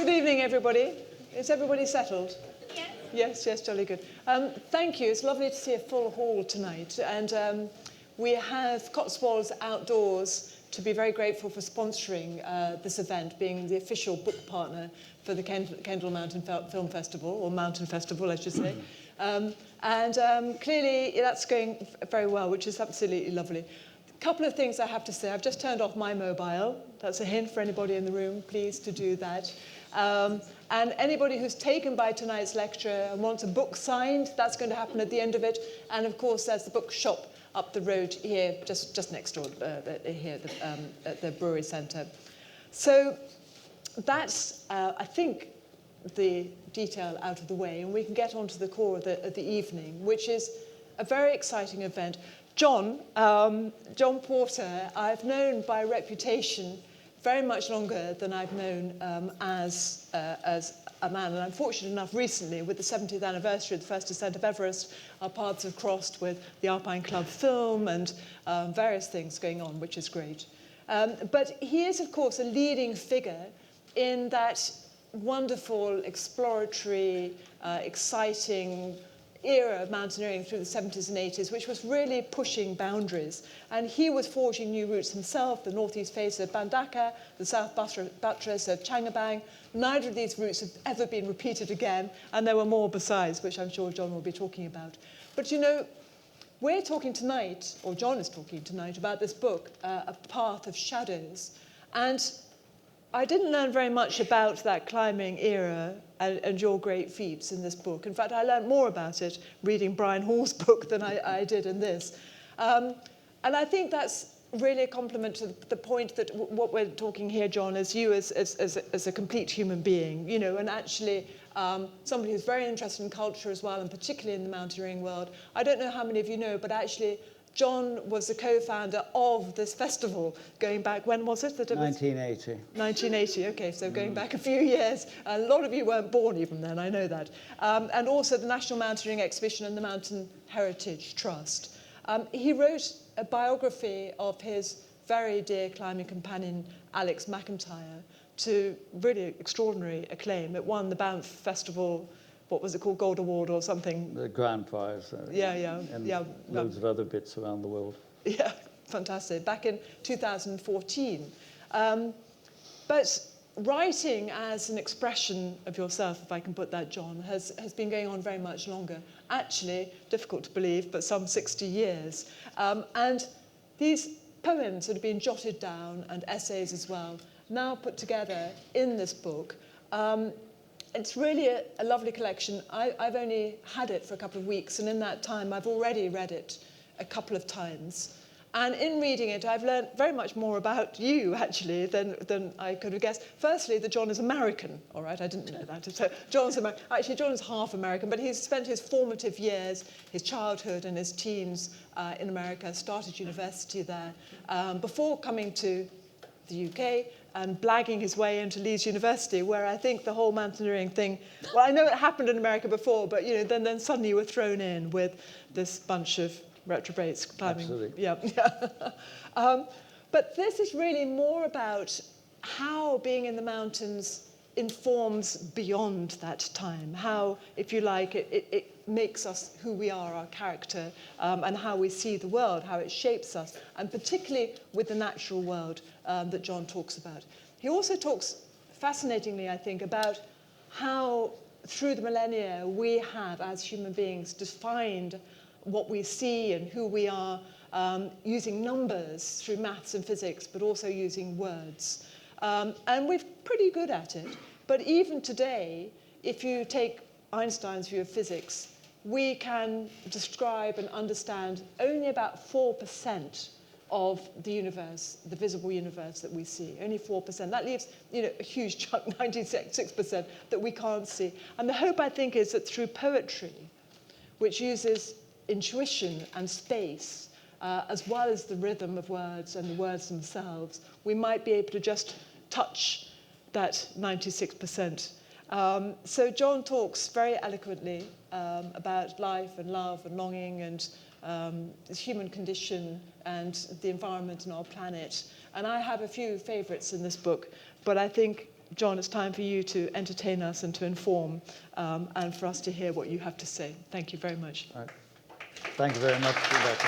Good evening, everybody. Is everybody settled? Yes, jolly good. Thank you. It's lovely to see a full hall tonight. And we have Cotswolds Outdoors to be very grateful for sponsoring this event, being the official book partner for the Kendal Mountain Film Festival, or Mountain Festival, I should say. Clearly, that's going very well, which is absolutely lovely. A couple of things I have to say. I've just turned off my mobile. That's a hint for anybody in the room, please, to do that. And anybody who's taken by tonight's lecture and wants a book signed, that's going to happen at the end of it. And of course, there's the bookshop up the road here, just next door here at the Brewery Centre. So that's, I think, the detail out of the way, and we can get on to the core of the evening, which is a very exciting event. John Porter, I've known by reputation very much longer than I've known as a man. And I'm fortunate enough recently, with the 70th anniversary of the first ascent of Everest, our paths have crossed with the Alpine Club film and various things going on, which is great. But he is, of course, a leading figure in that wonderful, exploratory, exciting era of mountaineering through the 70s and 80s, which was really pushing boundaries. And he was forging new routes himself, the northeast face of Bandaka, the south buttress of Changabang. Neither of these routes have ever been repeated again, and there were more besides, which I'm sure John will be talking about. But you know, we're talking tonight, or John is talking tonight, about this book, A Path of Shadows. And I didn't learn very much about that climbing era and your great feats in this book. In fact, I learned more about it reading Brian Hall's book than I did in this. And I think that's really a compliment to the point that what we're talking here, John, is you as a complete human being, you know, and actually somebody who's very interested in culture as well, and particularly in the mountaineering world. I don't know how many of you know, but actually John was the co-founder of this festival, going back, when was it? 1980. 1980, okay, so going back a few years. A lot of you weren't born even then, I know that. And also the National Mountaineering Exhibition and the Mountain Heritage Trust. He wrote a biography of his very dear climbing companion, Alex MacIntryre, to really extraordinary acclaim. It won the Banff Festival, what was it called, Gold Award or something? The grand prize. And loads of other bits around the world. Yeah, fantastic. Back in 2014. But writing as an expression of yourself, if I can put that, John, has been going on very much longer. Actually, difficult to believe, but some 60 years. And these poems that have been jotted down, and essays as well, now put together in this book. It's really a lovely collection. I've only had it for a couple of weeks, and in that time, I've already read it a couple of times. And in reading it, I've learned very much more about you, actually, than I could have guessed. Firstly, that John is American, all right? I didn't know that. So John's American. Actually, John is half American, but he's spent his formative years, his childhood and his teens in America, started university there, before coming to the UK, and blagging his way into Leeds University, where I think the whole mountaineering thing, well, I know it happened in America before, but you know, then suddenly you were thrown in with this bunch of retrobates climbing. Absolutely. Yeah. But this is really more about how being in the mountains informs beyond that time, how, if you like, it makes us who we are, our character, and how we see the world, how it shapes us, and particularly with the natural world that John talks about. He also talks, fascinatingly, I think, about how through the millennia we have, as human beings, defined what we see and who we are, using numbers through maths and physics, but also using words. And we're pretty good at it. But even today, if you take Einstein's view of physics, we can describe and understand only about 4% of the universe, the visible universe that we see, only 4%. That leaves, you know, a huge chunk, 96%, that we can't see. And the hope, I think, is that through poetry, which uses intuition and space, as well as the rhythm of words and the words themselves, we might be able to just touch that 96%. So John talks very eloquently about life and love and longing and the human condition and the environment and our planet. And I have a few favourites in this book, but I think John, it's time for you to entertain us and to inform, and for us to hear what you have to say. Thank you very much. Right. Thank you very much, Rebecca.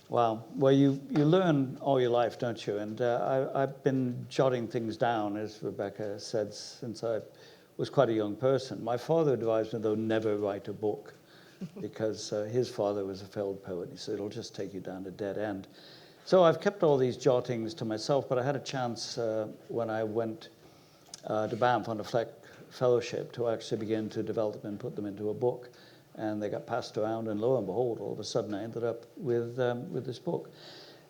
Wow. Well, you learn all your life, don't you? And I've been jotting things down, as Rebecca said, since I was quite a young person. My father advised me, though, never write a book, because his father was a failed poet. He said, it'll just take you down a dead end. So I've kept all these jottings to myself, but I had a chance when I went to Banff on a Fleck fellowship to actually begin to develop them and put them into a book. And they got passed around, and lo and behold, all of a sudden I ended up with this book.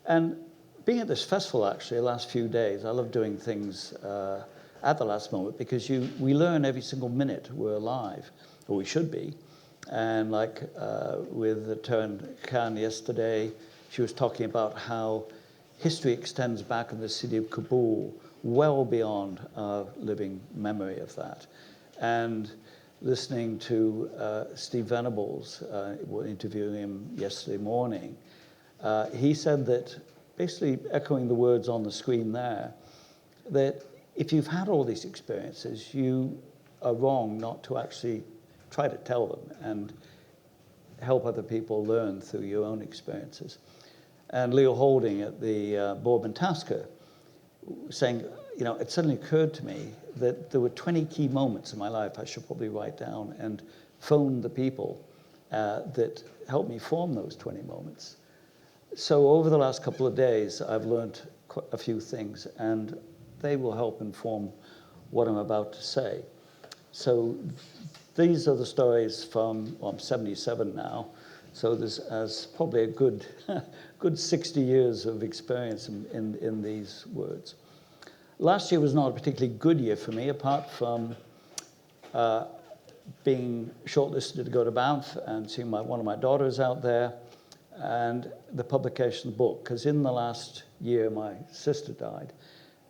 And being at this festival, actually, the last few days, I love doing things at the last moment, because we learn every single minute we're alive, or we should be. And like with Taryn Khan yesterday, she was talking about how history extends back in the city of Kabul, well beyond our living memory of that. And listening to Steve Venables, interviewing him yesterday morning, he said that, basically echoing the words on the screen there, that if you've had all these experiences, you are wrong not to actually try to tell them and help other people learn through your own experiences. And Leo Holding at the Boardman Tasker saying, you know, it suddenly occurred to me that there were 20 key moments in my life I should probably write down and phone the people that helped me form those 20 moments. So over the last couple of days, I've learned a few things, and they will help inform what I'm about to say. So these are the stories from, well, I'm 77 now, so there's probably a good 60 years of experience in these words. Last year was not a particularly good year for me, apart from being shortlisted to go to Banff and seeing one of my daughters out there, and the publication of the book. Because in the last year, my sister died,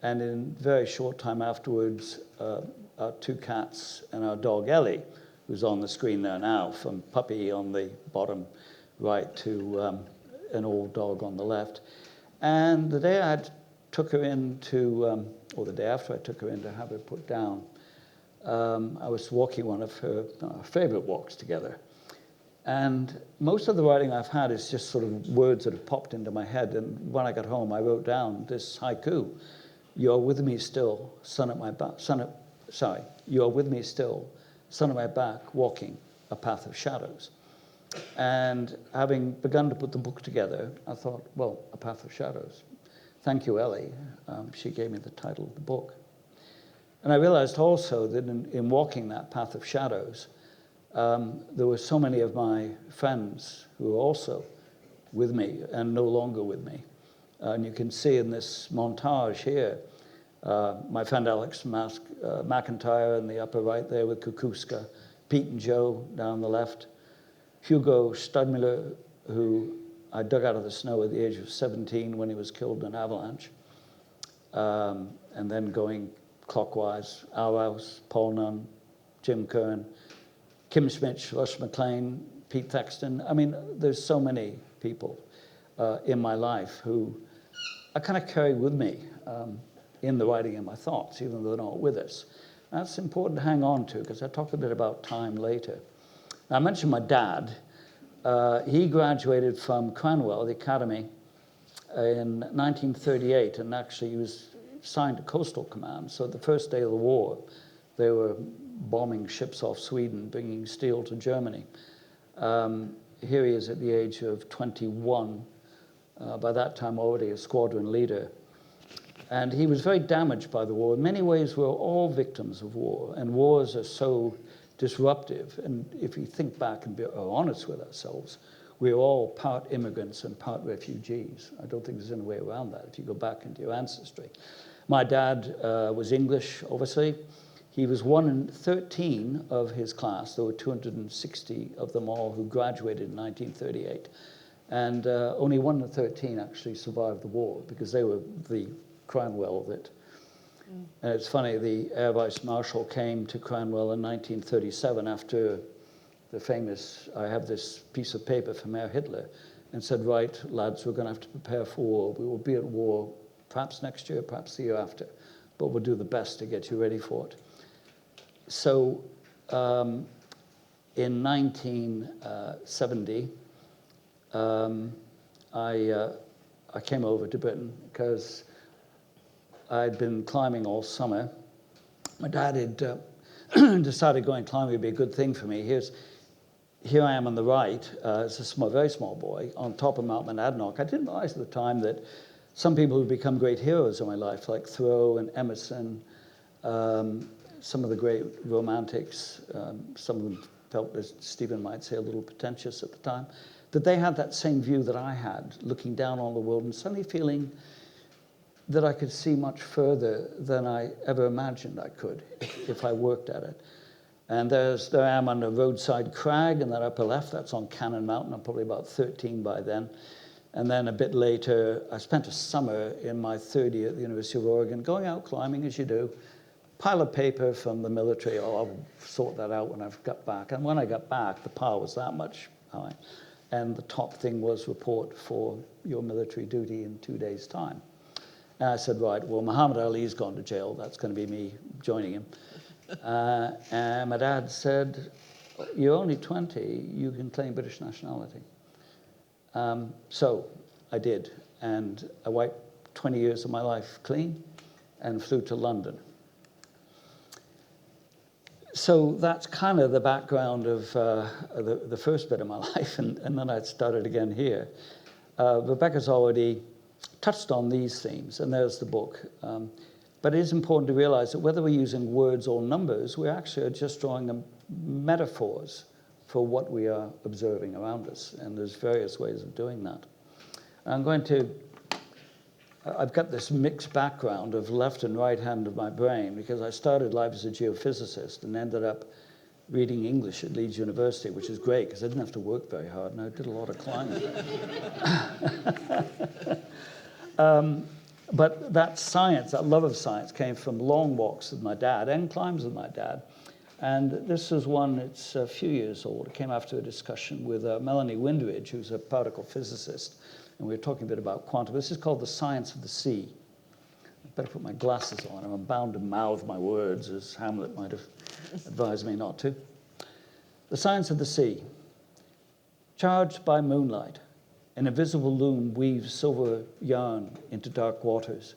and in a very short time afterwards, our 2 cats and our dog Ellie, who's on the screen there now, from puppy on the bottom right to an old dog on the left. And the day I took her in to, or the day after I took her in to have her put down, I was walking one of her favorite walks together. And most of the writing I've had is just sort of words that have popped into my head. And when I got home, I wrote down this haiku: "You're with me still, sun at my back. You're with me still, sun at my back, walking a path of shadows." And having begun to put the book together, I thought, well, a path of shadows. Thank you, Ellie. She gave me the title of the book. And I realized also that in walking that path of shadows, there were so many of my friends who were also with me and no longer with me. And you can see in this montage here, my friend Alex MacIntryre in the upper right there with Kukuska, Pete and Joe down the left, Hugo Studmiller, who I dug out of the snow at the age of 17 when he was killed in an avalanche. And then going clockwise, Auhaus, Paul Nunn, Jim Kern, Kim Schmidt, Russ McLean, Pete Thaxton. I mean, there's so many people in my life who I kind of carry with me in the writing and my thoughts, even though they're not with us. That's important to hang on to, because I talk a bit about time later. Now, I mentioned my dad. He graduated from Cranwell, the academy, in 1938, and actually he was signed to Coastal Command. So the first day of the war, they were bombing ships off Sweden, bringing steel to Germany. Here he is at the age of 21, by that time already a squadron leader. And he was very damaged by the war. In many ways, we're all victims of war, and wars are so disruptive. And if we think back and are honest with ourselves, we're all part immigrants and part refugees. I don't think there's any way around that if you go back into your ancestry. My dad was English, obviously. He was 1 in 13 of his class. There were 260 of them all who graduated in 1938. And only 1 in 13 actually survived the war, because they were the Cranwell that... And it's funny, the Air Vice Marshal came to Cranwell in 1937 after the famous, I have this piece of paper from Herr Hitler, and said, right, lads, we're going to have to prepare for war. We will be at war perhaps next year, perhaps the year after, but we'll do the best to get you ready for it. So in 1970, I came over to Britain because I'd been climbing all summer. My dad had decided going climbing would be a good thing for me. Here I am on the right, as a very small boy, on top of Mount Monadnock. I didn't realize at the time that some people who become great heroes in my life, like Thoreau and Emerson, some of the great romantics, some of them felt, as Stephen might say, a little pretentious at the time, that they had that same view that I had, looking down on the world and suddenly feeling that I could see much further than I ever imagined I could if I worked at it. And there I am on a roadside crag in that upper left. That's on Cannon Mountain. I'm probably about 13 by then. And then a bit later, I spent a summer in my third year at the University of Oregon, going out climbing as you do, pile of paper from the military. Oh, I'll sort that out when I've got back. And when I got back, the pile was that much high. And the top thing was report for your military duty in 2 days' time. And I said, right, well, Muhammad Ali's gone to jail. That's going to be me joining him. And my dad said, you're only 20. You can claim British nationality. So I did. And I wiped 20 years of my life clean and flew to London. So that's kind of the background of the first bit of my life, and then I started again here. Rebecca's already touched on these themes, and there's the book. But it is important to realize that whether we're using words or numbers, we actually are just drawing metaphors for what we are observing around us, and there's various ways of doing that. I've got this mixed background of left and right hand of my brain because I started life as a geophysicist and ended up reading English at Leeds University, which is great because I didn't have to work very hard and I did a lot of climbing. But that science, that love of science, came from long walks with my dad and climbs with my dad. And this is one, it's a few years old. It came after a discussion with Melanie Windridge, who's a particle physicist. And we were talking a bit about quantum. This is called The Science of the Sea. I better put my glasses on. I'm bound to mouth my words, as Hamlet might have advised me not to. The Science of the Sea. Charged by moonlight, an invisible loom weaves silver yarn into dark waters,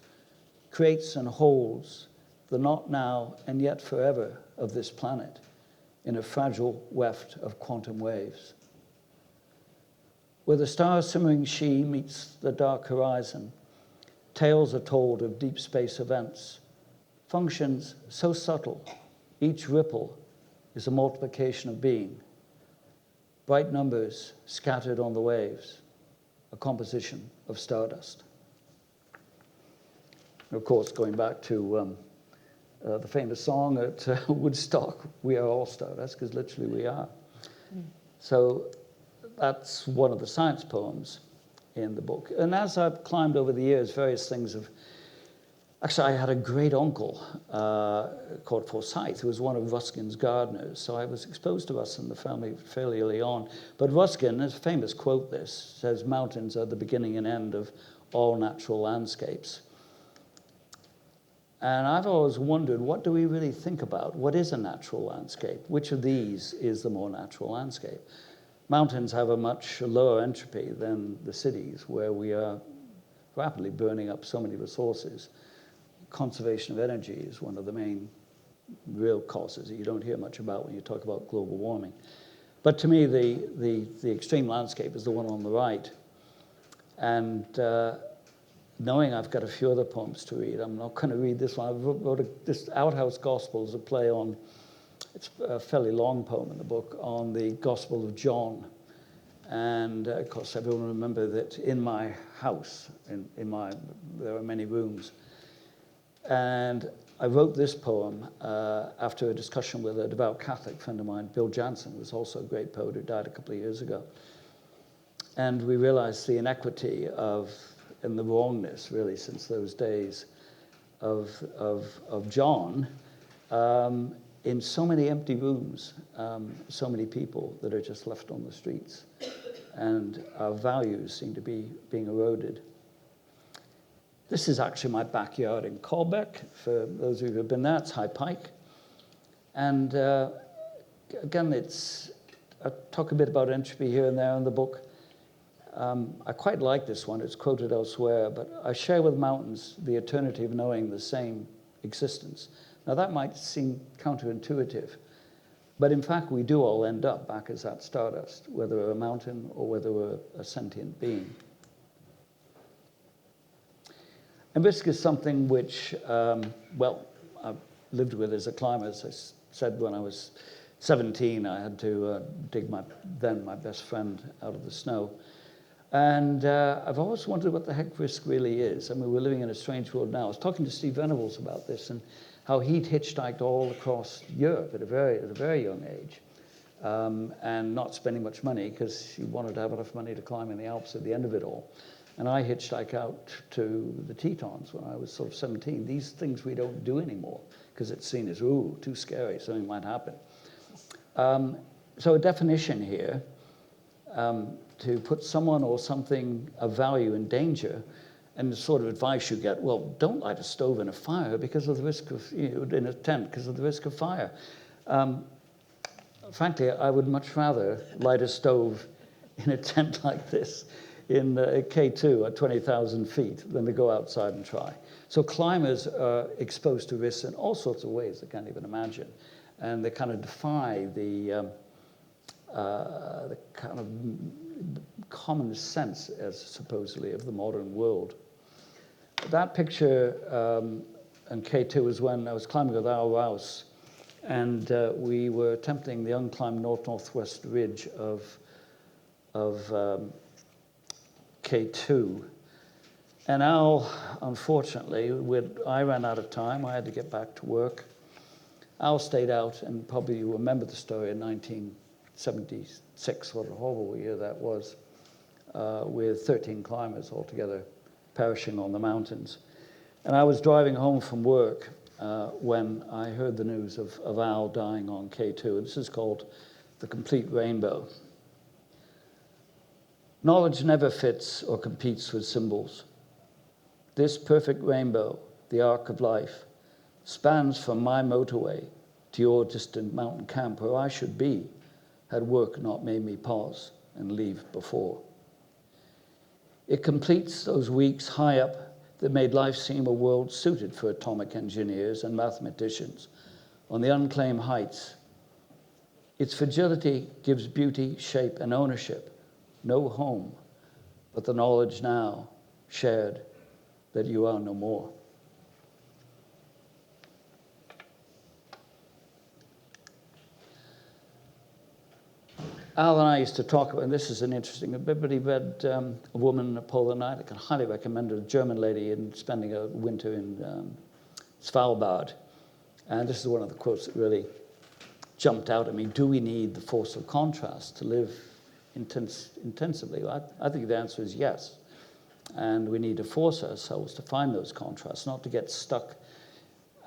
creates and holds the not now and yet forever of this planet in a fragile weft of quantum waves. Where the star-simmering she meets the dark horizon, tales are told of deep space events, functions so subtle, each ripple is a multiplication of being. Bright numbers scattered on the waves, a composition of stardust. Of course, going back to the famous song at Woodstock, we are all stardust, because literally we are. So that's one of the science poems in the book. And as I've climbed over the years, various things have... Actually, I had a great uncle called Forsyth, who was one of Ruskin's gardeners. So I was exposed to Ruskin in the family fairly early on. But Ruskin, his famous quote this, says, mountains are the beginning and end of all natural landscapes. And I've always wondered, what do we really think about? What is a natural landscape? Which of these is the more natural landscape? Mountains have a much lower entropy than the cities, where we are rapidly burning up so many resources. Conservation of energy is one of the main real causes that you don't hear much about when you talk about global warming. But to me, the extreme landscape is the one on the right. And knowing I've got a few other poems to read, I'm not going to read this one. I wrote this Outhouse Gospel is a play on, it's a fairly long poem in the book, on the Gospel of John. And of course, everyone will remember that in my house, there are many rooms. And I wrote this poem after a discussion with a devout Catholic friend of mine, Bill Jansen, who was also a great poet who died a couple of years ago. And we realized the inequity and the wrongness, really, since those days of John, in so many empty rooms, so many people that are just left on the streets. and our values seem to be being eroded. This is actually my backyard in Colbeck. For those of you who have been there, it's High Pike. And again, I talk a bit about entropy here and there in the book. I quite like this one. It's quoted elsewhere, but I share with mountains the eternity of knowing the same existence. Now, that might seem counterintuitive, but in fact, we do all end up back as that stardust, whether we're a mountain or whether we're a sentient being. And risk is something which, well, I've lived with as a climber. As I said, when I was 17, I had to dig my best friend out of the snow. And I've always wondered what the heck risk really is. I mean, we're living in a strange world now. I was talking to Steve Venables about this and how he'd hitchhiked all across Europe at a very young age, and not spending much money because he wanted to have enough money to climb in the Alps at the end of it all. And I hitchhiked out to the Tetons when I was sort of 17. These things we don't do anymore because it's seen as, ooh, too scary, something might happen. So a definition here, to put someone or something of value in danger, and the sort of advice you get, well, don't light a stove in a fire because of the risk of, in a tent because of the risk of fire. Frankly, I would much rather light a stove in a tent like this in K2 at 20,000 feet than to go outside and try. So climbers are exposed to risks in all sorts of ways they can't even imagine. And they kind of defy the kind of common sense, as supposedly, of the modern world. That picture in K2 was when I was climbing with Al Rouse, and we were attempting the unclimbed north-northwest ridge of K2. And Al, unfortunately, I ran out of time. I had to get back to work. Al stayed out, and probably you remember the story in 1976, what a horrible year that was, with 13 climbers altogether perishing on the mountains. And I was driving home from work when I heard the news of Al dying on K2. This is called The Complete Rainbow. Knowledge never fits or competes with symbols. This perfect rainbow, the arc of life, spans from my motorway to your distant mountain camp where I should be had work not made me pause and leave before. It completes those weeks high up that made life seem a world suited for atomic engineers and mathematicians on the unclaimed heights. Its fragility gives beauty, shape, and ownership. No home, but the knowledge now shared that you are no more. Al and I used to talk about, and this is an interesting, everybody read A Woman in a Polar Night? I can highly recommend it, a German lady spending a winter in Svalbard. And this is one of the quotes that really jumped out at me. Do we need the force of contrast to live intensively? I think the answer is yes. And we need to force ourselves to find those contrasts, not to get stuck,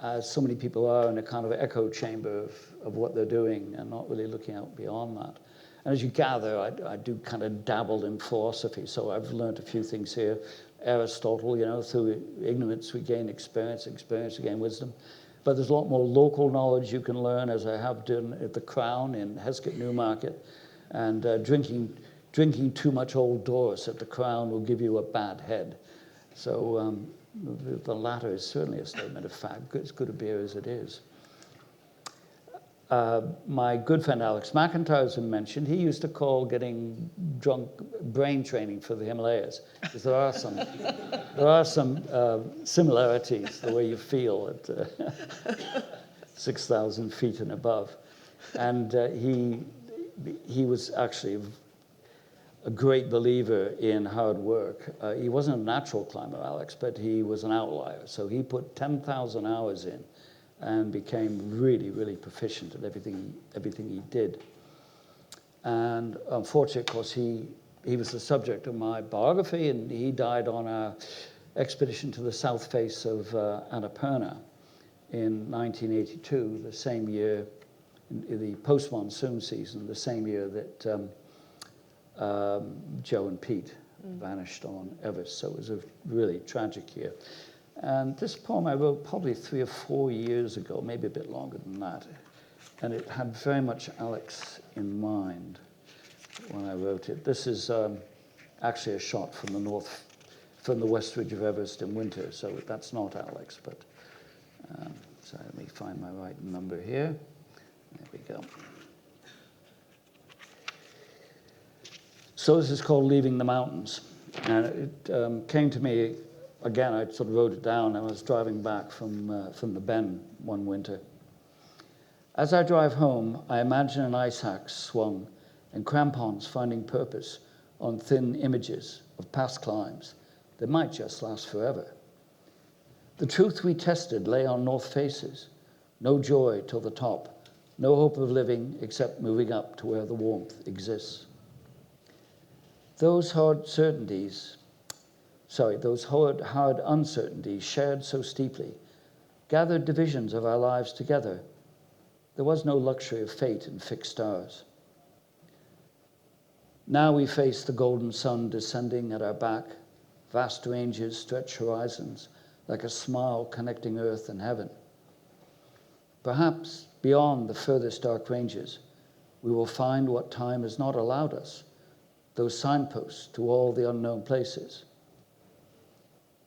as so many people are, in a kind of echo chamber of what they're doing and not really looking out beyond that. And as you gather, I do kind of dabble in philosophy, so I've learned a few things here. Aristotle, through ignorance we gain experience we gain wisdom. But there's a lot more local knowledge you can learn, as I have done at the Crown in Heskett Newmarket. And drinking too much Old Doris at the Crown will give you a bad head. So the latter is certainly a statement of fact. As good a beer as it is. My good friend Alex MacIntryre has been mentioned. He used to call getting drunk brain training for the Himalayas, because there are some similarities, the way you feel at 6,000 feet and above. And he was actually a great believer in hard work. He wasn't a natural climber, Alex, but he was an outlier. So he put 10,000 hours in and became really, really proficient at everything he did. And unfortunately, of course, he was the subject of my biography, and he died on our expedition to the south face of Annapurna in 1982, the same year, in the post-monsoon season, the same year that Joe and Pete vanished on Everest. So it was a really tragic year. And this poem I wrote probably 3 or 4 years ago, maybe a bit longer than that. And it had very much Alex in mind when I wrote it. This is actually a shot from the west ridge of Everest in winter, so that's not Alex, but so let me find my right number here. There we go. So this is called Leaving the Mountains, and it came to me, again, I sort of wrote it down. I was driving back from the Bend one winter. As I drive home, I imagine an ice axe swung and crampons finding purpose on thin images of past climbs that might just last forever. The truth we tested lay on north faces, no joy till the top, no hope of living except moving up to where the warmth exists. Those hard uncertainties shared so steeply, gathered divisions of our lives together. There was no luxury of fate and fixed stars. Now we face the golden sun descending at our back. Vast ranges stretch horizons like a smile connecting earth and heaven. Perhaps beyond the furthest dark ranges, we will find what time has not allowed us, those signposts to all the unknown places.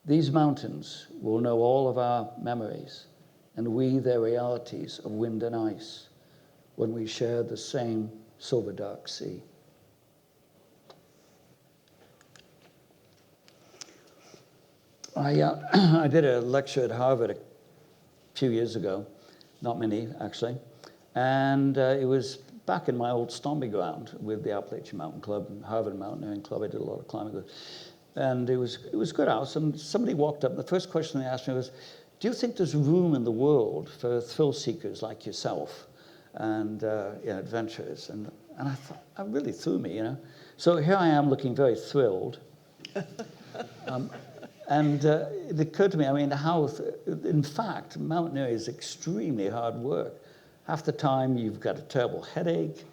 These mountains will know all of our memories, and we their realities of wind and ice, when we share the same silver dark sea. I did a lecture at Harvard a few years ago, not many actually, and it was back in my old stomping ground with the Alpine Mountain Club and Harvard Mountaineering Club. I did a lot of climbing with, and it was a good house. And somebody walked up. And the first question they asked me was, "Do you think there's room in the world for thrill seekers like yourself and adventurers?" And I thought, that really threw me, you know. So here I am, looking very thrilled. And it occurred to me, I mean, in fact, mountaineering is extremely hard work. Half the time you've got a terrible headache,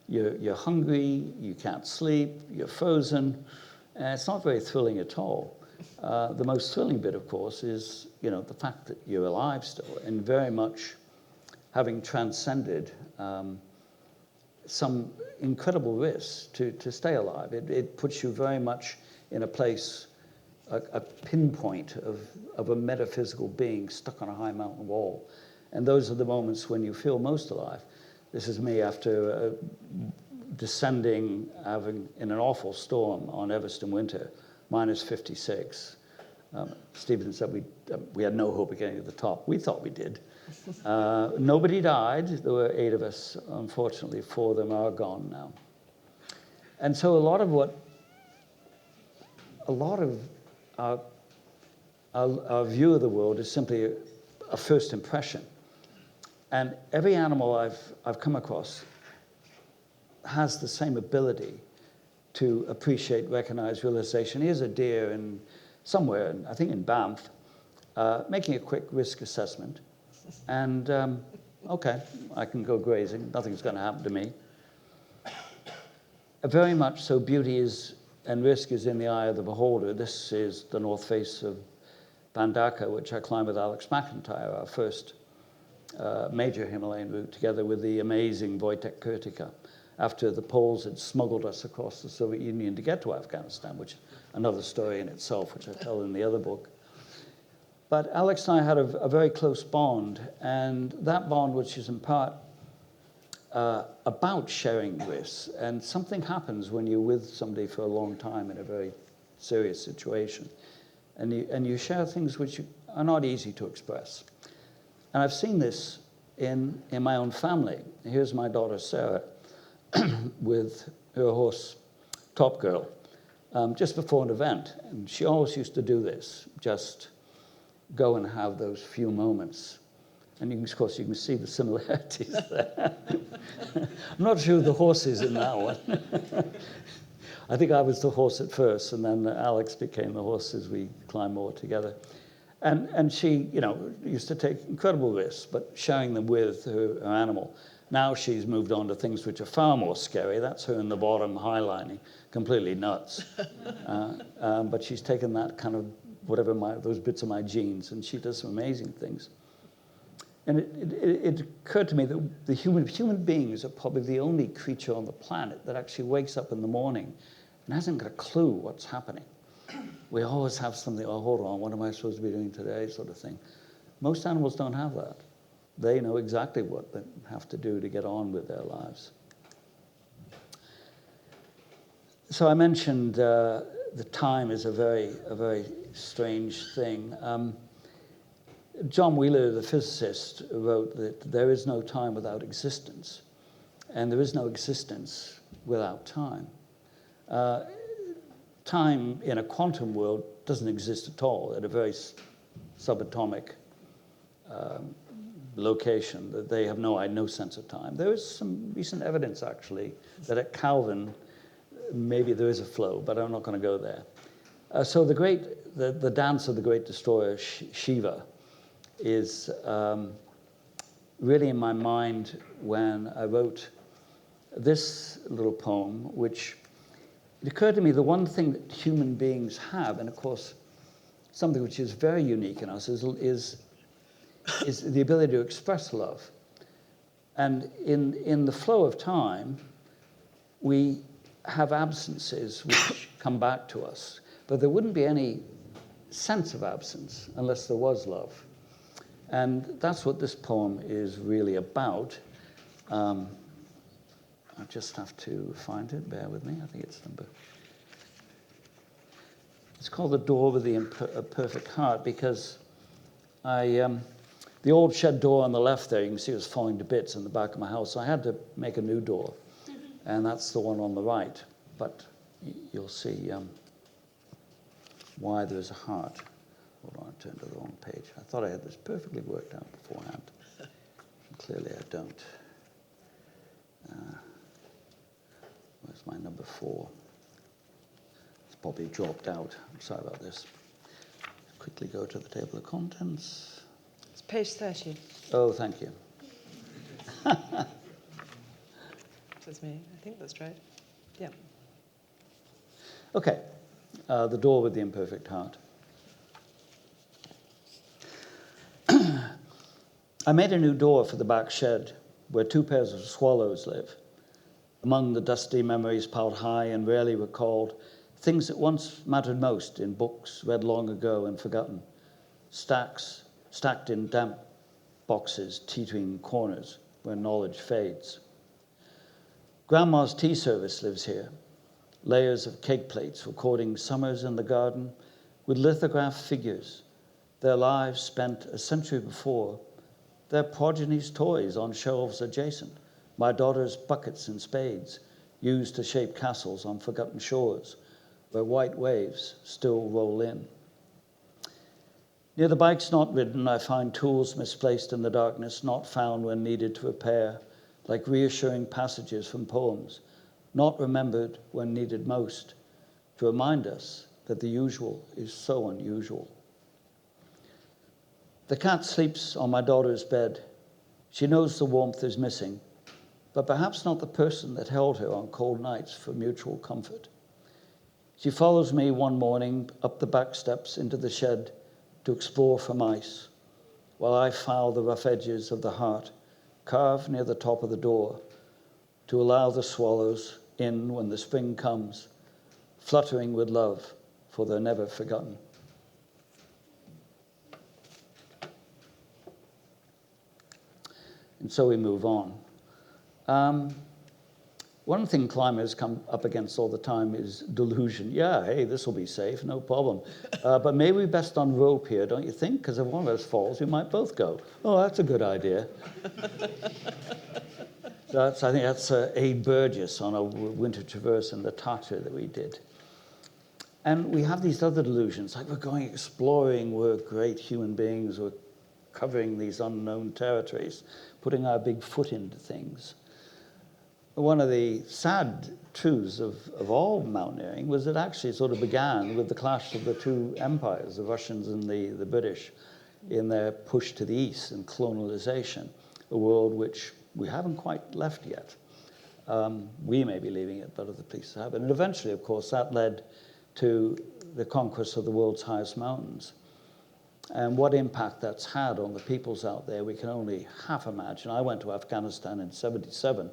you're hungry, you can't sleep, you're frozen, and it's not very thrilling at all. The most thrilling bit, of course, is the fact that you're alive still, and very much having transcended some incredible risks to stay alive. It puts you very much in a place, a pinpoint of a metaphysical being stuck on a high mountain wall. And those are the moments when you feel most alive. This is me after descending in an awful storm on Everest in winter, minus 56. Stephen said we had no hope of getting to the top. We thought we did. Nobody died. There were 8 of us. Unfortunately, 4 of them are gone now. And so a lot of our view of the world is simply a first impression. And every animal I've come across has the same ability to appreciate, recognize, realization. Here's a deer somewhere, I think in Banff, making a quick risk assessment. And, okay, I can go grazing. Nothing's going to happen to me. Very much so, beauty and risk is in the eye of the beholder. This is the north face of Bandaka, which I climbed with Alex MacIntryre, our first major Himalayan route, together with the amazing Wojtek Kurtyka, after the Poles had smuggled us across the Soviet Union to get to Afghanistan, which is another story in itself, which I tell in the other book. But Alex and I had a very close bond, and that bond, which is in part about sharing risks, and something happens when you're with somebody for a long time in a very serious situation, and you share things which are not easy to express. And I've seen this in my own family. Here's my daughter Sarah with her horse Top Girl just before an event, and she always used to do this, just go and have those few moments. And of course, you can see the similarities there. I'm not sure the horse is in that one. I think I was the horse at first, and then Alex became the horse as we climbed more together. And she, used to take incredible risks, but sharing them with her animal. Now she's moved on to things which are far more scary. That's her in the bottom highlining, completely nuts. But she's taken that kind of whatever those bits of my genes, and she does some amazing things. And it occurred to me that the human beings are probably the only creature on the planet that actually wakes up in the morning and hasn't got a clue what's happening. We always have something, oh, hold on, what am I supposed to be doing today, sort of thing. Most animals don't have that. They know exactly what they have to do to get on with their lives. So I mentioned the time is a very strange thing. John Wheeler, the physicist, wrote that there is no time without existence, and there is no existence without time. Time in a quantum world doesn't exist at all at a very subatomic location. That they have no sense of time. There is some recent evidence, actually, that at Kelvin, maybe there is a flow, but I'm not going to go there. So the dance of the great destroyer, Shiva, is really in my mind when I wrote this little poem, which it occurred to me the one thing that human beings have, and of course something which is very unique in us, is the ability to express love. And in the flow of time, we have absences which come back to us, but there wouldn't be any sense of absence unless there was love. And that's what this poem is really about. I just have to find it, bear with me. I think it's it's called The Door with the Imperfect Heart, because the old shed door on the left there, you can see it was falling to bits in the back of my house, so I had to make a new door. And that's the one on the right. But you'll see why there's a heart. Hold on, I turned to the wrong page. I thought I had this perfectly worked out beforehand. Clearly I don't. Where's my number 4? It's probably dropped out. I'm sorry about this. Quickly go to the table of contents. It's page 30. Oh, thank you. That's me. I think that's right. Yeah. Okay. The Door with the Imperfect Heart. I made a new door for the back shed where 2 pairs of swallows live. Among the dusty memories piled high and rarely recalled, things that once mattered most in books read long ago and forgotten, stacked in damp boxes teetering corners where knowledge fades. Grandma's tea service lives here, layers of cake plates recording summers in the garden with lithographed figures, their lives spent a century before, their progeny's toys on shelves adjacent, my daughter's buckets and spades used to shape castles on forgotten shores where white waves still roll in. Near the bikes not ridden, I find tools misplaced in the darkness, not found when needed to repair, like reassuring passages from poems, not remembered when needed most, to remind us that the usual is so unusual. The cat sleeps on my daughter's bed. She knows the warmth is missing, but perhaps not the person that held her on cold nights for mutual comfort. She follows me one morning up the back steps into the shed to explore for mice, while I file the rough edges of the heart carved near the top of the door to allow the swallows in when the spring comes, fluttering with love, for they're never forgotten. And so we move on. One thing climbers come up against all the time is delusion. Yeah, hey, this will be safe, no problem. But maybe we're best on rope here, don't you think? Because if one of us falls, we might both go. Oh, that's a good idea. I think that's Aid Burgess on a winter traverse in the Tatar that we did. And we have these other delusions, like we're going exploring, we're great human beings, we're covering these unknown territories, putting our big foot into things. One of the sad truths of all mountaineering was it actually sort of began with the clash of the two empires, the Russians and the British, in their push to the east and colonialization, a world which we haven't quite left yet. We may be leaving it, but other places have. And eventually, of course, that led to the conquest of the world's highest mountains. And what impact that's had on the peoples out there, we can only half imagine. I went to Afghanistan in '77,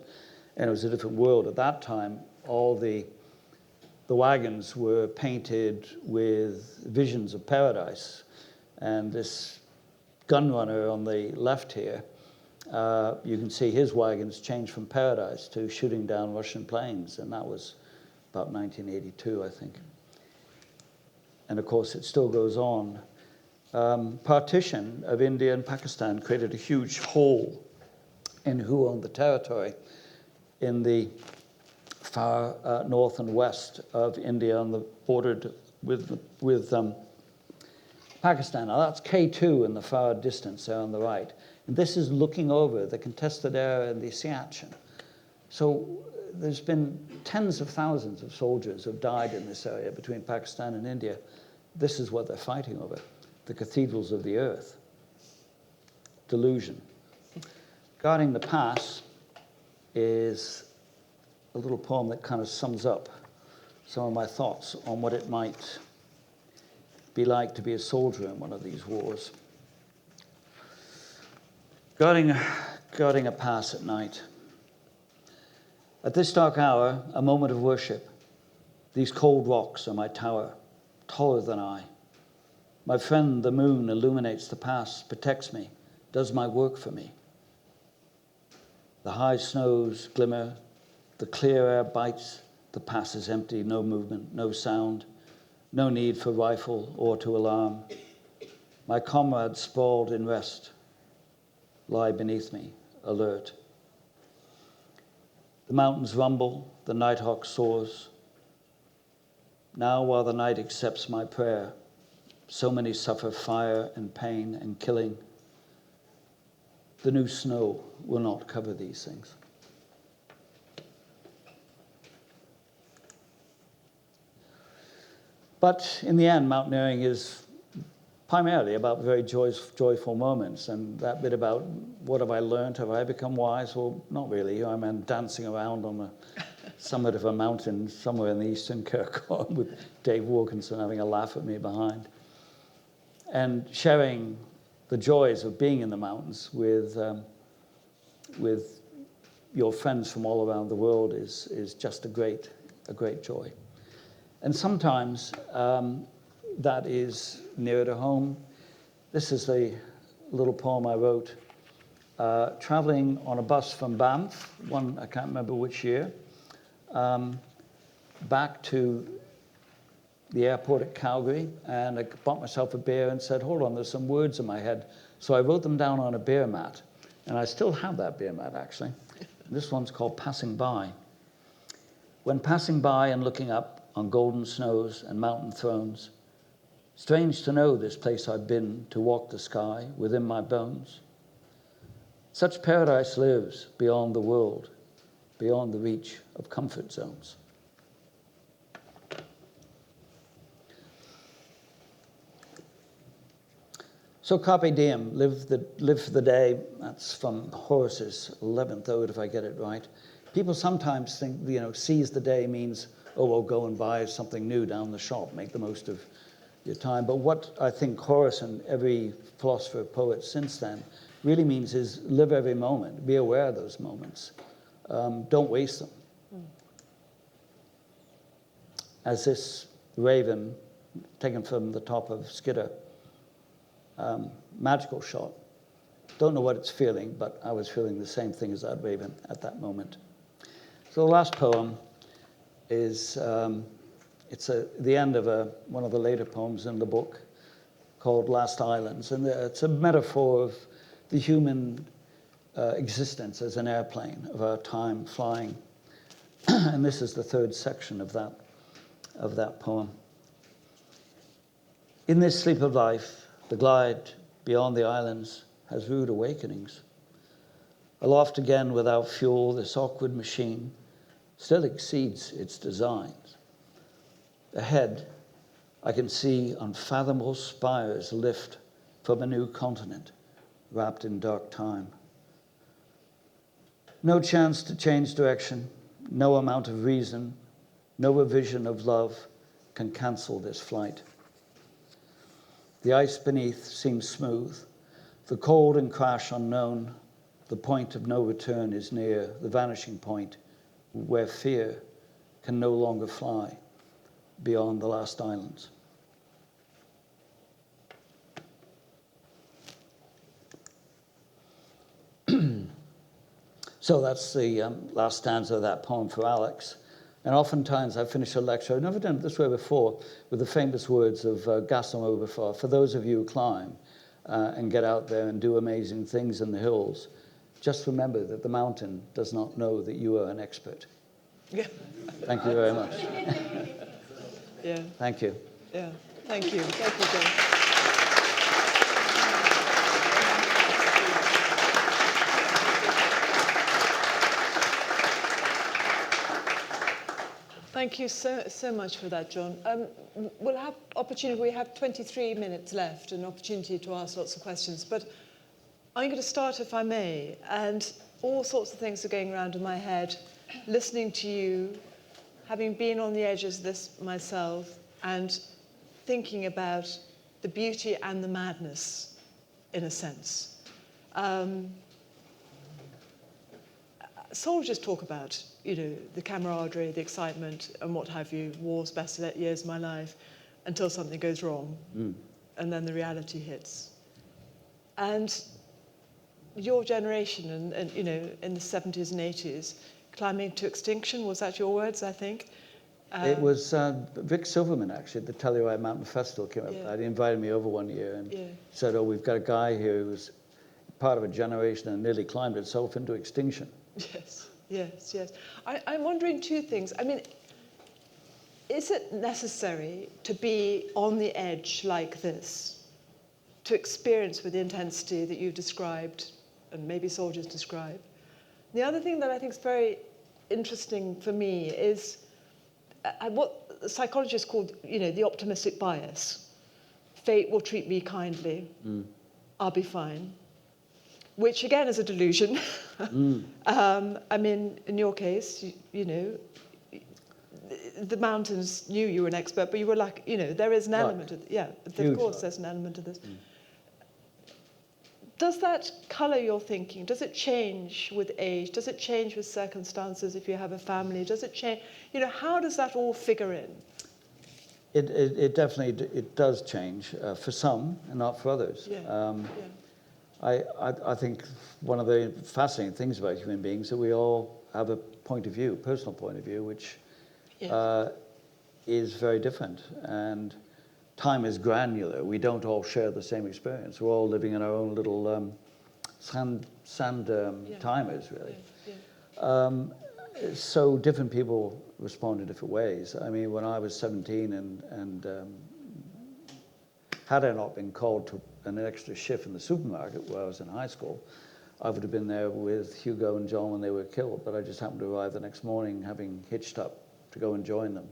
and it was a different world. At that time, all the wagons were painted with visions of paradise. And this gun runner on the left here, you can see his wagons changed from paradise to shooting down Russian planes, and that was about 1982, I think. And of course, it still goes on. Partition of India and Pakistan created a huge hole in who owned the territory in the far north and west of India, on the bordered with Pakistan. Now that's K2 in the far distance there on the right. And this is looking over the contested area in the Siachen. So there's been tens of thousands of soldiers who have died in this area between Pakistan and India. This is what they're fighting over, the cathedrals of the earth. Delusion. Guarding the Pass is a little poem that kind of sums up some of my thoughts on what it might be like to be a soldier in one of these wars. Guarding a pass at night. At this dark hour, a moment of worship. These cold rocks are my tower, taller than I. My friend, the moon, illuminates the pass, protects me, does my work for me. The high snows glimmer, the clear air bites, the pass is empty, no movement, no sound, no need for rifle or to alarm. My comrades sprawled in rest lie beneath me, alert. The mountains rumble, the nighthawk soars. Now, while the night accepts my prayer, so many suffer fire and pain and killing. The new snow will not cover these things. But in the end, mountaineering is primarily about very joyful moments, and that bit about what have I learned, have I become wise? Well, not really. I'm dancing around on the summit of a mountain somewhere in the Eastern Kirkcaldy with Dave Wilkinson having a laugh at me behind, and sharing the joys of being in the mountains with your friends from all around the world is just a great joy. And sometimes that is nearer to home. This is a little poem I wrote traveling on a bus from Banff, I can't remember which year, back to the airport at Calgary, and I bought myself a beer and said, hold on, there's some words in my head. So I wrote them down on a beer mat, and I still have that beer mat, actually. This one's called Passing By. When passing by and looking up on golden snows and mountain thrones, strange to know this place I've been to walk the sky within my bones. Such paradise lives beyond the world, beyond the reach of comfort zones. So carpe diem, live for the day. That's from Horace's 11th Ode, if I get it right. People sometimes think, seize the day means, oh, well, go and buy something new down the shop, make the most of your time. But what I think Horace and every philosopher, poet since then really means is live every moment, be aware of those moments. Don't waste them. As this raven, taken from the top of Skidder, magical shot. Don't know what it's feeling, but I was feeling the same thing as that raven at that moment. So the last poem is, it's the end of one of the later poems in the book called Last Islands. And it's a metaphor of the human existence as an airplane, of our time flying. And this is the third section of that poem. In this sleep of life, the glide beyond the islands has rude awakenings. Aloft again without fuel, this awkward machine still exceeds its designs. Ahead, I can see unfathomable spires lift from a new continent wrapped in dark time. No chance to change direction, no amount of reason, no revision of love can cancel this flight. The ice beneath seems smooth, the cold and crash unknown, the point of no return is near, the vanishing point where fear can no longer fly beyond the last islands. So that's the last stanza of that poem for Alex. And oftentimes I finish a lecture, I've never done it this way before, with the famous words of Gaston Oberfar, for those of you who climb and get out there and do amazing things in the hills, just remember that the mountain does not know that you are an expert. Yeah. Thank you very much. Yeah. Thank you. Yeah. Thank you. Thank you, John. Thank you so much for that, John. We'll have opportunity. We have 23 minutes left, an opportunity to ask lots of questions. But I'm going to start, if I may, and all sorts of things are going around in my head, listening to you, having been on the edges of this myself, and thinking about the beauty and the madness, in a sense. Soldiers talk about, the camaraderie, the excitement, and what have you, war's best years of my life, until something goes wrong, and then the reality hits. And your generation, and in the 70s and 80s, climbing to extinction, was that your words, I think? It was Vic Silverman, actually, at the Telluride Mountain Festival came up. Yeah. He invited me over one year and said, we've got a guy here who was part of a generation and nearly climbed itself into extinction. Yes. I'm wondering two things. I mean, is it necessary to be on the edge like this, to experience with the intensity that you've described, and maybe soldiers describe? The other thing that I think is very interesting for me is what psychologists call, the optimistic bias. Fate will treat me kindly. I'll be fine. Which again is a delusion. I mean, in your case, the mountains knew you were an expert, but you were like, there is an element of, of course there's an element of this. Does that colour your thinking? Does it change with age? Does it change with circumstances if you have a family? Does it change? How does that all figure in? It definitely does change for some and not for others. I think one of the fascinating things about human beings is that we all have a point of view, personal point of view, which is very different. And time is granular. We don't all share the same experience. We're all living in our own little sand timers, really. So different people respond in different ways. I mean, when I was 17 and had I not been called to an extra shift in the supermarket where I was in high school, I would have been there with Hugo and John when they were killed, but I just happened to arrive the next morning having hitched up to go and join them.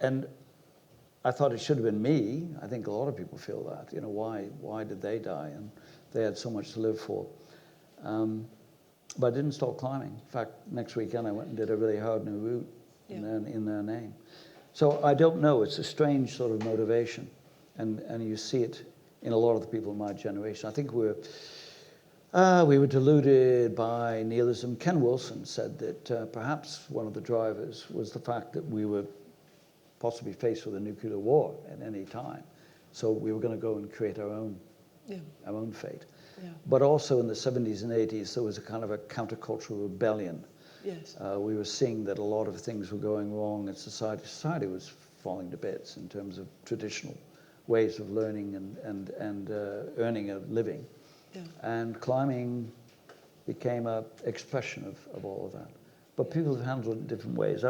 And I thought it should have been me. I think a lot of people feel that. Why did they die? And they had so much to live for. But I didn't stop climbing. In fact, next weekend I went and did a really hard new route in their name. So I don't know. It's a strange sort of motivation. And you see it in a lot of the people in my generation. I think we were deluded by nihilism. Ken Wilson said that perhaps one of the drivers was the fact that we were possibly faced with a nuclear war at any time. So we were going to go and create our own fate. But also in the 70s and 80s, there was a kind of a countercultural rebellion. We were seeing that a lot of things were going wrong in society. Society was falling to bits in terms of traditional ways of learning and earning a living. And climbing became an expression of all of that. But people have handled it in different ways.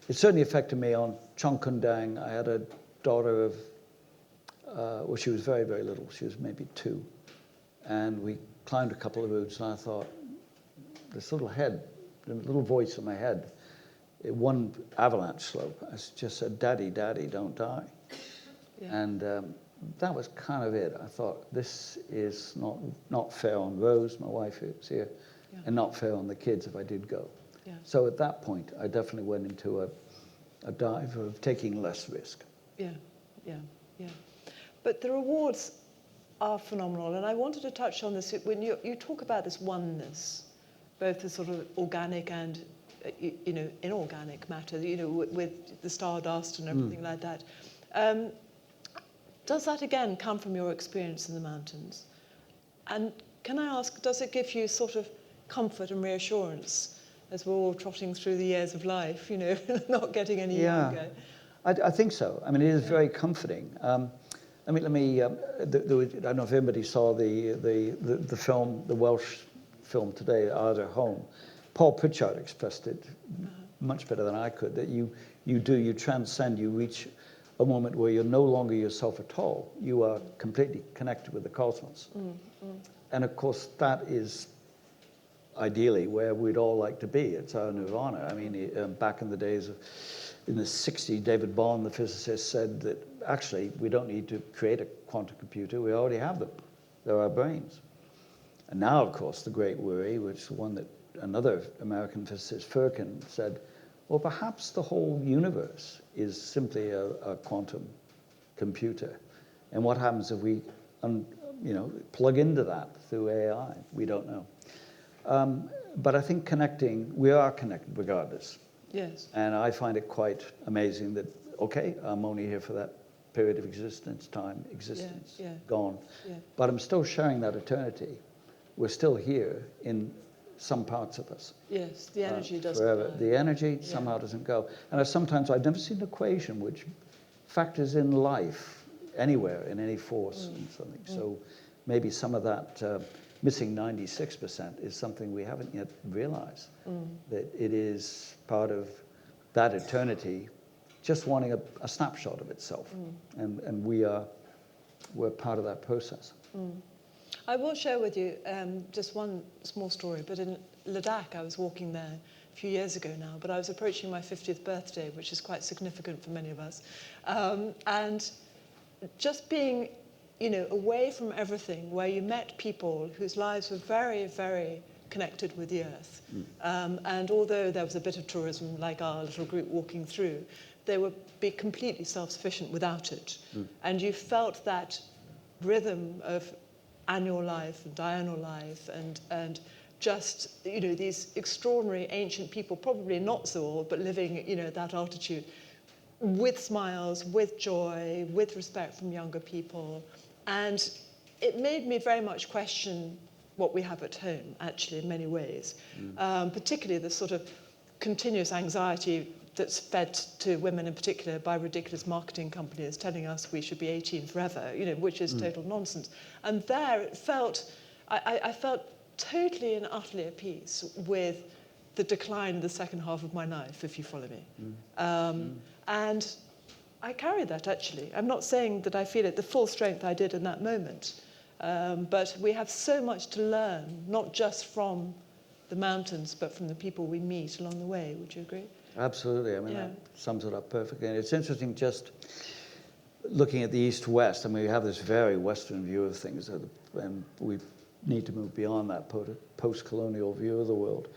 It certainly affected me on Chongkundang. I had a daughter of, she was very, very little. She was maybe 2. And we climbed a couple of routes, and I thought, this little voice in my head, one avalanche slope, I just said, Daddy, Daddy, don't die. And that was kind of it. I thought, this is not fair on Rose, my wife who's here, and not fair on the kids if I did go. Yeah. So at that point, I definitely went into a dive of taking less risk. Yeah, yeah, yeah. But the rewards are phenomenal, and I wanted to touch on this when you talk about this oneness, both the sort of organic and inorganic matter, with the stardust and everything like that. Does that again come from your experience in the mountains? And can I ask, does it give you sort of comfort and reassurance as we're all trotting through the years of life, not getting any younger? I think so. I mean, it is very comforting. I don't know if anybody saw the film, the Welsh film today, Our Home. Paul Pritchard expressed it much better than I could, that you transcend, you reach a moment where you're no longer yourself at all. You are completely connected with the cosmos. And of course, that is ideally where we'd all like to be. It's our nirvana. I mean, back in the days in the 60s, David Bond, the physicist, said that actually we don't need to create a quantum computer. We already have them. They're our brains. And now, of course, the great worry, which is one that another American physicist, Firkin, said, well, perhaps the whole universe is simply a quantum computer. And what happens if we plug into that through AI? We don't know. But I think we are connected regardless. Yes. And I find it quite amazing that, okay, I'm only here for that period of existence, gone. Yeah. But I'm still sharing that eternity. We're still here in some parts of us. Yes, the energy doesn't forever. go. The energy somehow doesn't go. And I've never seen an equation which factors in life anywhere, in any force and something. So maybe some of that missing 96% is something we haven't yet realized, that it is part of that eternity just wanting a snapshot of itself. And we're part of that process. I will share with you just one small story, but in Ladakh, I was walking there a few years ago now, but I was approaching my 50th birthday, which is quite significant for many of us. And just being, away from everything, where you met people whose lives were very, very connected with the earth. And although there was a bit of tourism, like our little group walking through, they would be completely self-sufficient without it. And you felt that rhythm of annual life and diurnal life and just, these extraordinary ancient people, probably not so old, but living, at that altitude, with smiles, with joy, with respect from younger people. And it made me very much question what we have at home, actually, in many ways. Particularly the sort of continuous anxiety that's fed to women in particular by ridiculous marketing companies telling us we should be 18 forever, which is total nonsense. And there it felt, I felt totally and utterly at peace with the decline in the second half of my life, if you follow me. And I carry that, actually. I'm not saying that I feel it the full strength I did in that moment, but we have so much to learn, not just from the mountains, but from the people we meet along the way. Would you agree? Absolutely. I mean, that sums it up perfectly. And it's interesting just looking at the east-west. I mean, we have this very Western view of things, and we need to move beyond that post-colonial view of the world.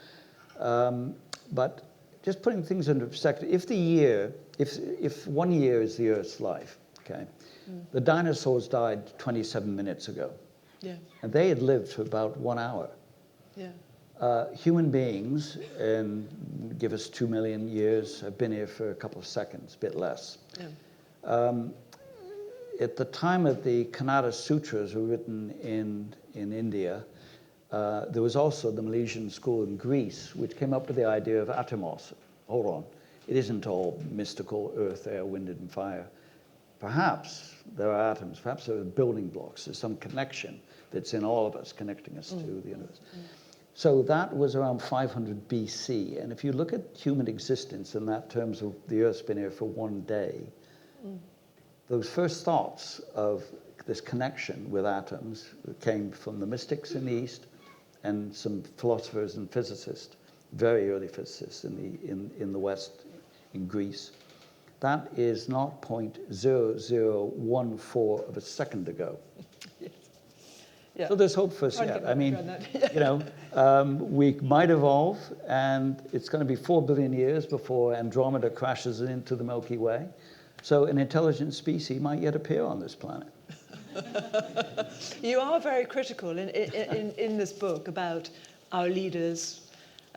But just putting things into perspective, if 1 year is the Earth's life, okay, the dinosaurs died 27 minutes ago. Yeah. And they had lived for about 1 hour. Yeah. Human beings, and give us 2 million years, have been here for a couple of seconds, a bit less. Yeah. At the time of the Kannada Sutras were written in India, there was also the Milesian school in Greece, which came up with the idea of atomos. Hold on, it isn't all mystical earth, air, wind, and fire. Perhaps there are atoms, perhaps there are building blocks, there's some connection that's in all of us, connecting us to the universe. So that was around 500 BC. And if you look at human existence in that terms of the Earth's been here for 1 day, those first thoughts of this connection with atoms came from the mystics in the East and some philosophers and physicists, very early physicists in the West, in Greece. That is not 0.0014 of a second ago. Yes. Yeah. So there's hope for us yet. I mean, we might evolve, and it's going to be 4 billion years before Andromeda crashes into the Milky Way. So an intelligent species might yet appear on this planet. You are very critical in this book about our leaders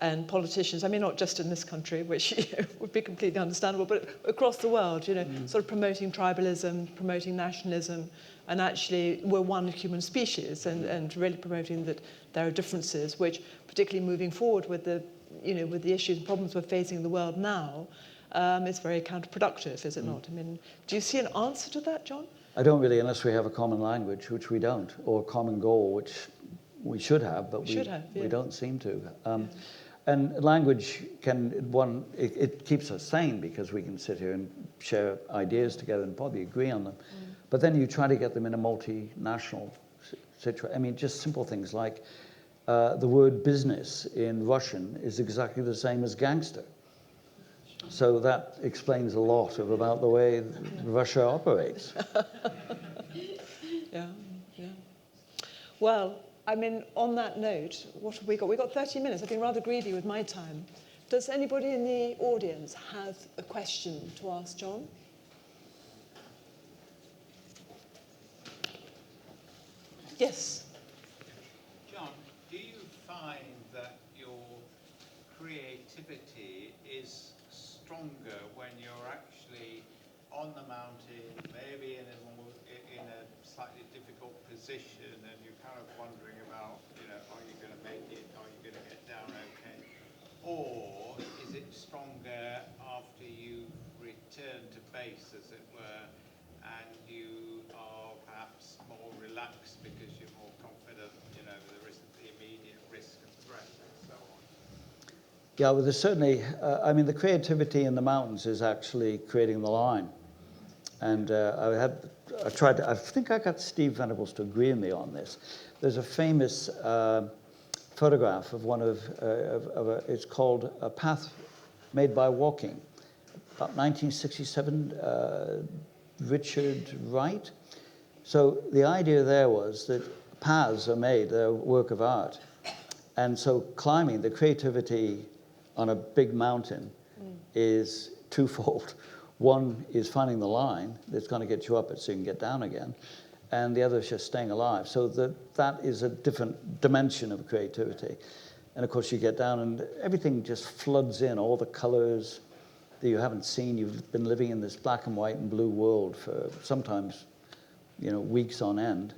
and politicians. I mean, not just in this country, which would be completely understandable, but across the world, sort of promoting tribalism, promoting nationalism, and actually we're one human species, and really promoting that there are differences, which particularly moving forward with the issues and problems we're facing in the world now, is very counterproductive, is it not? I mean, do you see an answer to that, John? I don't really, unless we have a common language, which we don't, or a common goal, which we should have, but we don't seem to. And language it keeps us sane, because we can sit here and share ideas together and probably agree on them. But then you try to get them in a multinational situation. I mean, just simple things like the word business in Russian is exactly the same as gangster. So that explains a lot about the way Russia operates. Yeah. Well, I mean, on that note, what have we got? We've got 30 minutes. I've been rather greedy with my time. Does anybody in the audience have a question to ask John? Yes. John, do you find that your creativity is stronger when you're actually on the mountain, maybe in a slightly difficult position, and you're kind of wondering about, are you going to make it? Are you going to get down okay? Or is it stronger after you return to base, as it were, and you are perhaps more relaxed because you're more confident, there isn't the immediate risk of threat and so on? Yeah, well, there's certainly, the creativity in the mountains is actually creating the line. And I think I got Steve Venables to agree with me on this. There's a famous photograph of it's called A Path Made by Walking, about 1967, Richard Wright. So the idea there was that paths are made, they're a work of art. And so climbing, the creativity on a big mountain is twofold. One is finding the line that's going to get you up it so you can get down again, and the other is just staying alive. So that is a different dimension of creativity. And of course you get down and everything just floods in, all the colors that you haven't seen. You've been living in this black and white and blue world for sometimes, weeks on end.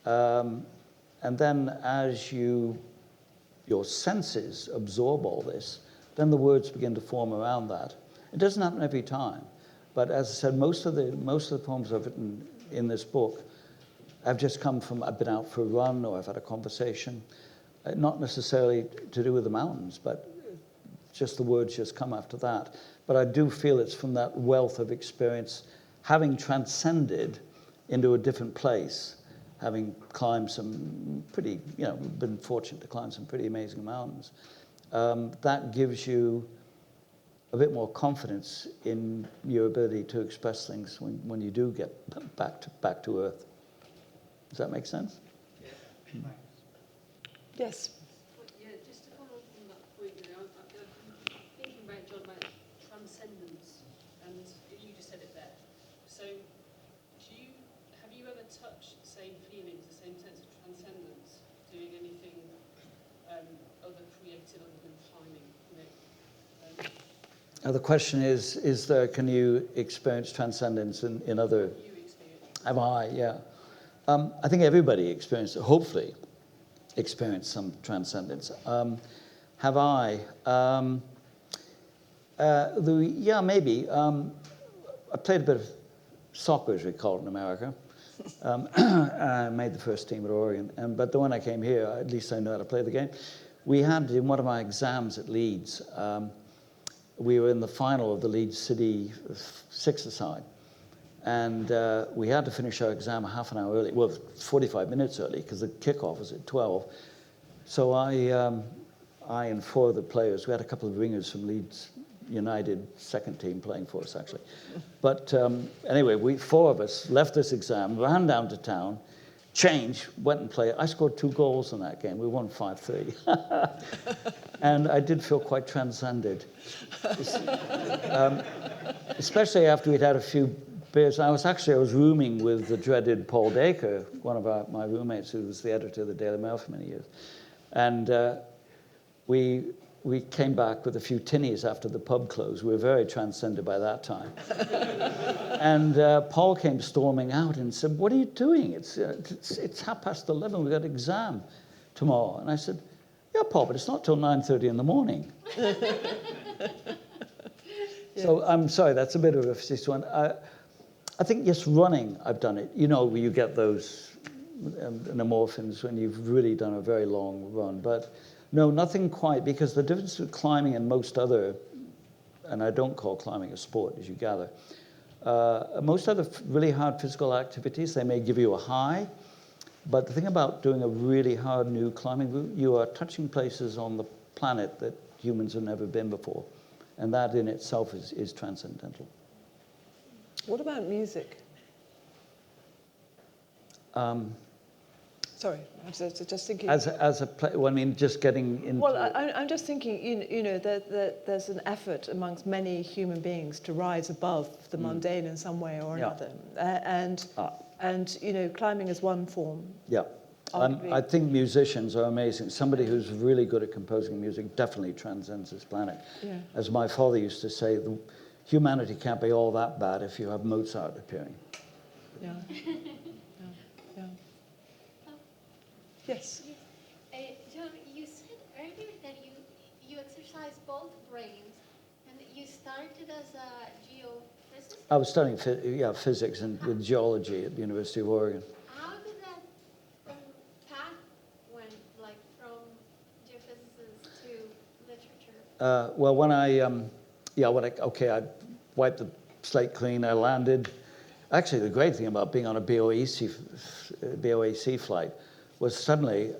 And then as your senses absorb all this, then the words begin to form around that. It doesn't happen every time, but as I said, most of the poems I've written in this book have just come from I've been out for a run or I've had a conversation, not necessarily to do with the mountains, but just the words just come after that. But I do feel it's from that wealth of experience, having transcended into a different place, having climbed some pretty, been fortunate to climb some pretty amazing mountains. That gives you a bit more confidence in your ability to express things when you do get back to earth. Does that make sense? Yeah. Yes. Yeah, just to follow up on that point, I'm thinking about, John, about transcendence, and you just said it there. So, have you ever touched the same feelings, the same sense of transcendence, doing anything other creative other than climbing? The question is can you experience transcendence in other? You experience. Have I? Yeah. I think everybody hopefully experienced some transcendence. Have I? Yeah, maybe. I played a bit of soccer, as we call it in America. I made the first team at Oregon, but when I came here, at least I know how to play the game. We had, in one of my exams at Leeds, we were in the final of the Leeds City six-a-side, and we had to finish our exam a half an hour early, well, 45 minutes early, because the kickoff was at 12. So I and four of the players, we had a couple of ringers from Leeds United second team playing for us, actually. But anyway, we 4 of us left this exam, ran down to town, changed, went and played. I scored 2 goals in that game. We won 5-3. And I did feel quite transcended. Especially after we'd had a few beers. I was rooming with the dreaded Paul Dacre, one of my roommates, who was the editor of the Daily Mail for many years. And we came back with a few tinnies after the pub closed. We were very transcended by that time. And Paul came storming out and said, "What are you doing? It's 11:30. We've got an exam tomorrow." And I said, "Yeah, Paul, but it's not till 9:30 in the morning." So I'm sorry, that's a bit of a facetious one. I think, yes, running, I've done it. You know, where you get those endorphins when you've really done a very long run. But no, nothing quite, because the difference between climbing and most other, and I don't call climbing a sport, as you gather, most other really hard physical activities, they may give you a high, but the thing about doing a really hard new climbing route, you are touching places on the planet that humans have never been before, and that in itself is transcendental. What about music? Sorry, I was just thinking. Well, I mean, just getting into. Well, I'm just thinking, you know, that there's an effort amongst many human beings to rise above the mundane in some way or another, and you know, climbing is one form. Yeah, I think musicians are amazing. Somebody who's really good at composing music definitely transcends this planet. Yeah. As my father used to say, humanity can't be all that bad if you have Mozart appearing. Yeah. Yes. John, you said earlier that you exercise both brains, and that you started as a geophysicist. I was studying physics and with geology at the University of Oregon. How did that path went, like from geophysicist to literature? Well, when I wiped the slate clean, I landed. Actually, the great thing about being on a BOAC flight was suddenly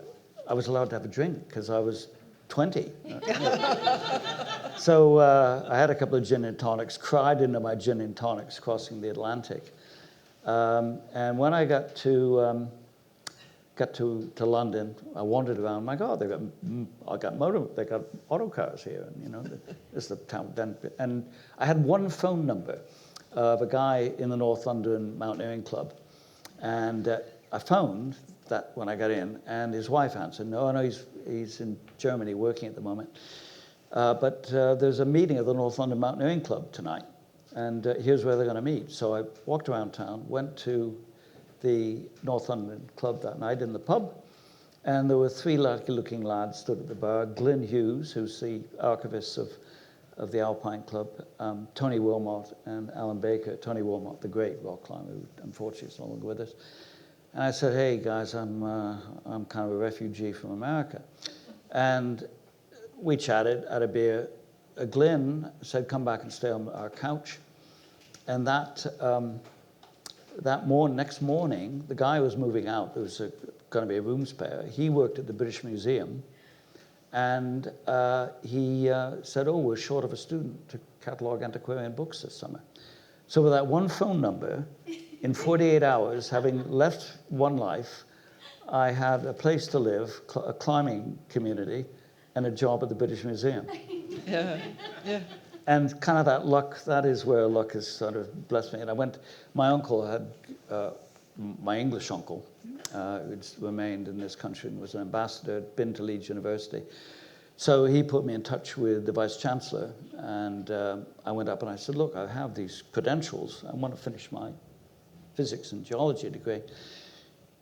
I was allowed to have a drink because I was 20. So I had a couple of gin and tonics, cried into my gin and tonics crossing the Atlantic. And when I got to London, I wandered around. My God, they got auto cars here, and you know, this is the town. And I had one phone number of a guy in the North London Mountaineering Club, and I phoned that when I got in, and his wife answered. No, he's in Germany working at the moment. But there's a meeting of the North London Mountaineering Club tonight, and here's where they're going to meet. So I walked around town, went to the North London Club that night in the pub, and there were 3 lucky-looking lads stood at the bar. Glyn Hughes, who's the archivist of the Alpine Club, Tony Wilmot, and Alan Baker. Tony Wilmot, the great rock climber, who unfortunately is no longer with us. And I said, "Hey guys, I'm kind of a refugee from America," and we chatted, had a beer. Glyn said, "Come back and stay on our couch," and next morning, the guy was moving out. There was going to be a room spare. He worked at the British Museum, and he said, "Oh, we're short of a student to catalogue antiquarian books this summer." So with that one phone number, in 48 hours, having left one life, I had a place to live, a climbing community, and a job at the British Museum. Yeah. And kind of that luck, that is where luck has sort of blessed me. And my uncle had, my English uncle, who'd remained in this country and was an ambassador, had been to Leeds University. So he put me in touch with the Vice Chancellor, and I went up and I said, "Look, I have these credentials. I want to finish my physics and geology degree."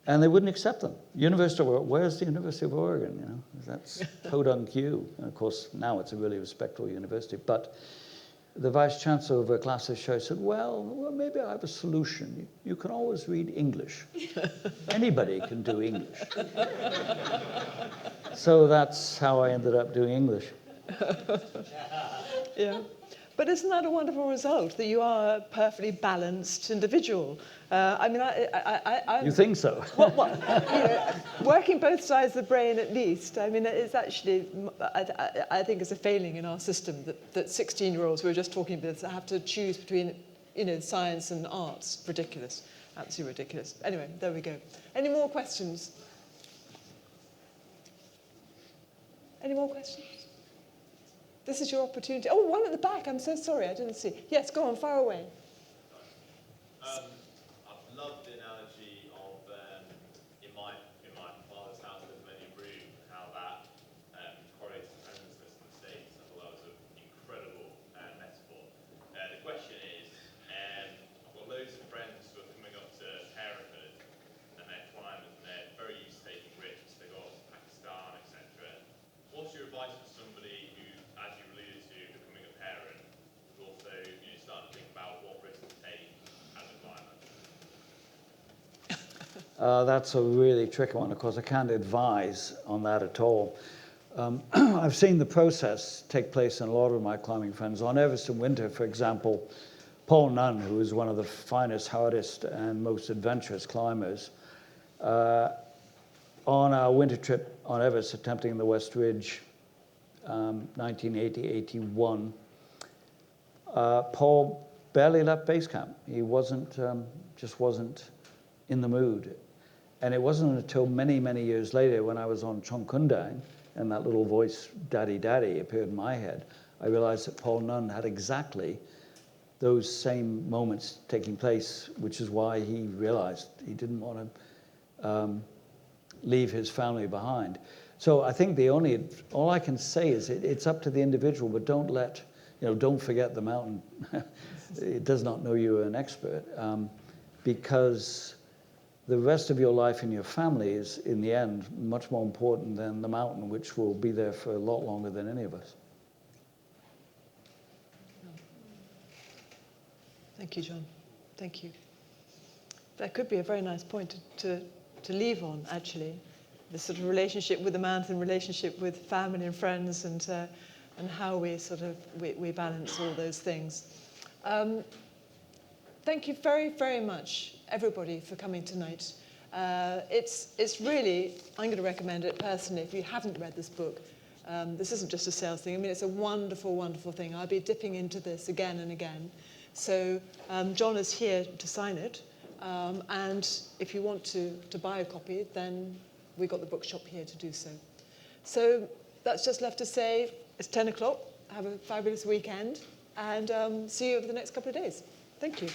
And they wouldn't accept them. Where's the University of Oregon? You know, that's podunk you. And of course, now it's a really respectable university. But the Vice Chancellor of a class of show said, well, maybe I have a solution. You can always read English. Anybody can do English. So that's how I ended up doing English. Yeah. But isn't that a wonderful result, that you are a perfectly balanced individual? I mean, You think so? well, you know, working both sides of the brain at least, I mean, it's actually, I think it's a failing in our system that 16-year-olds we were just talking about have to choose between, you know, science and arts. Ridiculous, absolutely ridiculous. Anyway, there we go. Any more questions? Any more questions? This is your opportunity. Oh, one at the back. I'm so sorry, I didn't see. Yes, go on, far away. I've loved the analogy of in my father's house there's many room, how that correlates to homelessness in the States. I thought that was an incredible metaphor. The question is, I've got loads of friends who are coming up to parenthood, and they're climbers, and they're very used to taking risks. They go to Pakistan, etc. What's your advice for somebody who, as you alluded to, becoming a parent, who also starting to think about what risks to take as a climber? That's a really tricky one. Of course, I can't advise on that at all. I've seen the process take place in a lot of my climbing friends. On Everest in winter, for example, Paul Nunn, who is one of the finest, hardest, and most adventurous climbers, on our winter trip on Everest, attempting the West Ridge, 1980-81, Paul barely left base camp. He just wasn't in the mood. And it wasn't until many, many years later, when I was on Chongkundang, and that little voice, Daddy, Daddy, appeared in my head, I realized that Paul Nunn had exactly those same moments taking place, which is why he realized he didn't want to leave his family behind. So I think all I can say is it's up to the individual, but don't forget the mountain. It does not know you're an expert, because the rest of your life and your family is, in the end, much more important than the mountain, which will be there for a lot longer than any of us. Thank you, John. Thank you. That could be a very nice point to leave on, actually. The sort of relationship with the mountain, relationship with family and friends, and how we we balance all those things. Thank you very, very much, everybody, for coming tonight. It's really, I'm going to recommend it personally if you haven't read this book. This isn't just a sales thing. I mean, it's a wonderful, wonderful thing. I'll be dipping into this again and again. So John is here to sign it. And if you want to buy a copy, then we've got the bookshop here to do so. So that's just left to say, it's 10 o'clock. Have a fabulous weekend. And see you over the next couple of days. Thank you.